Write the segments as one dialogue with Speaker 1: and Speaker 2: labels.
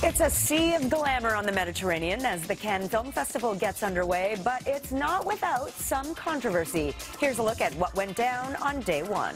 Speaker 1: It's a sea of glamour on the Mediterranean as the Cannes Film Festival gets underway, but it's not without some controversy. Here's a look at what went down on day one.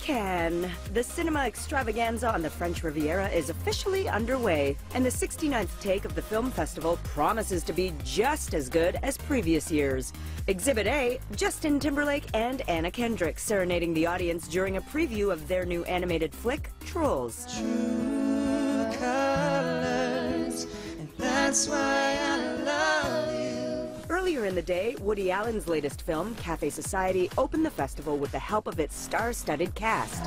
Speaker 1: Cannes. The cinema extravaganza on the French Riviera is officially underway, and the 69th take of the film festival promises to be just as good as previous years. Exhibit A, Justin Timberlake and Anna Kendrick serenading the audience during a preview of their new animated flick, Trolls.
Speaker 2: True colors, and that's why I love you.
Speaker 1: Earlier in the day, Woody Allen's latest film, Café Society, opened the festival with the help of its star-studded cast.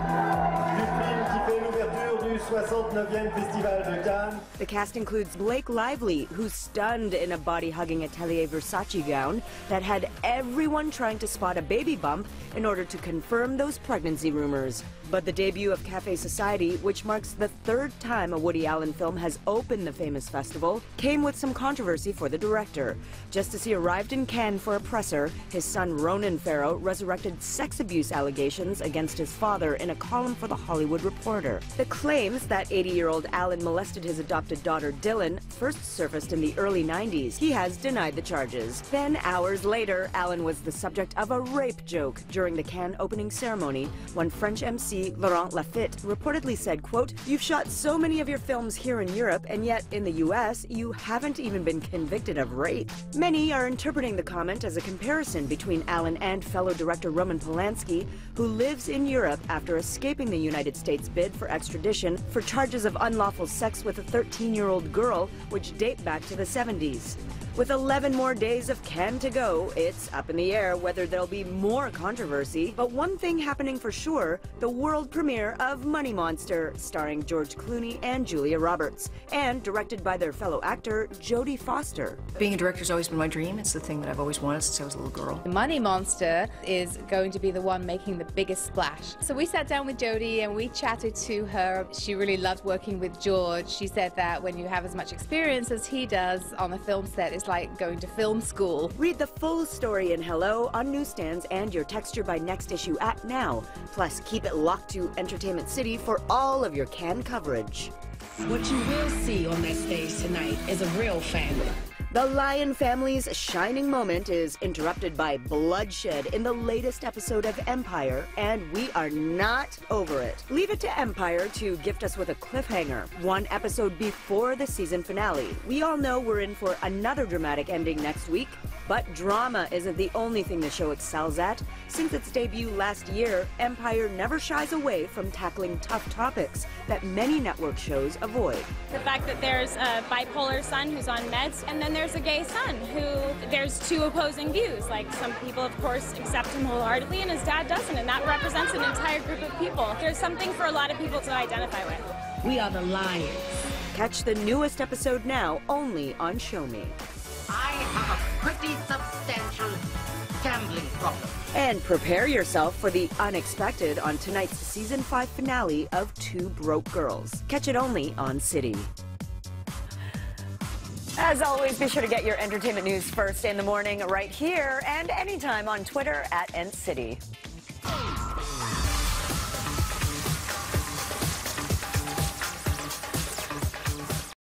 Speaker 1: The cast includes Blake Lively, who's stunned in a body-hugging Atelier Versace gown that had everyone trying to spot a baby bump in order to confirm those pregnancy rumors. But the debut of Café Society, which marks the third time a Woody Allen film has opened the famous festival, came with some controversy for the director. Just as he arrived in Cannes for a presser, his son Ronan Farrow resurrected sex abuse allegations against his father in a column for The Hollywood Reporter. The claims that 80-year-old Allen molested his adopted daughter Dylan first surfaced in the early 90s. He has denied the charges. Then, hours later, Allen was the subject of a rape joke during the Cannes opening ceremony when French MC Laurent Lafitte reportedly said, quote, "You've shot so many of your films here in Europe, and yet in the US, you haven't even been convicted of rape." Many are interpreting the comment as a comparison between Allen and fellow director Roman Polanski, who lives in Europe after escaping the United States bid for extradition for charges of unlawful sex with a 13-year-old girl, which date back to the 70s. With 11 more days of Cannes to go, it's up in the air whether there'll be more controversy. But one thing happening for sure, the world premiere of Money Monster, starring George Clooney and Julia Roberts, and directed by their fellow actor, Jodie Foster.
Speaker 3: Being a director's always been my dream. It's the thing that I've always wanted since I was a little girl.
Speaker 4: Money Monster is going to be the one making the biggest splash. So we sat down with Jodie and we chatted to her. She really loved working with George. She said that when you have as much experience as he does on a film set, it's like going to film school.
Speaker 1: Read the full story in Hello on newsstands and your Texture by Next Issue app now. Plus, keep it locked to Entertainment City for all of your Cannes coverage.
Speaker 5: What you will see on that stage tonight is a real family.
Speaker 1: The Lion family's shining moment is interrupted by bloodshed in the latest episode of Empire, and we are not over it. Leave it to Empire to gift us with a cliffhanger, one episode before the season finale. We all know we're in for another dramatic ending next week, but drama isn't the only thing the show excels at. Since its debut last year, Empire never shies away from tackling tough topics that many network shows avoid.
Speaker 6: The fact that there's a bipolar son who's on meds, and then there's a gay son who there's two opposing views. Like, some people, of course, accept him wholeheartedly, and his dad doesn't, and that represents an entire group of people. There's something for a lot of people to identify with.
Speaker 5: We are the Lions.
Speaker 1: Catch the newest episode now, only on Show Me.
Speaker 7: I have a pretty substantial gambling problem.
Speaker 1: And prepare yourself for the unexpected on tonight's Season 5 finale of Two Broke Girls. Catch it only on City. As always, be sure to get your entertainment news first in the morning right here and anytime on Twitter @NCity.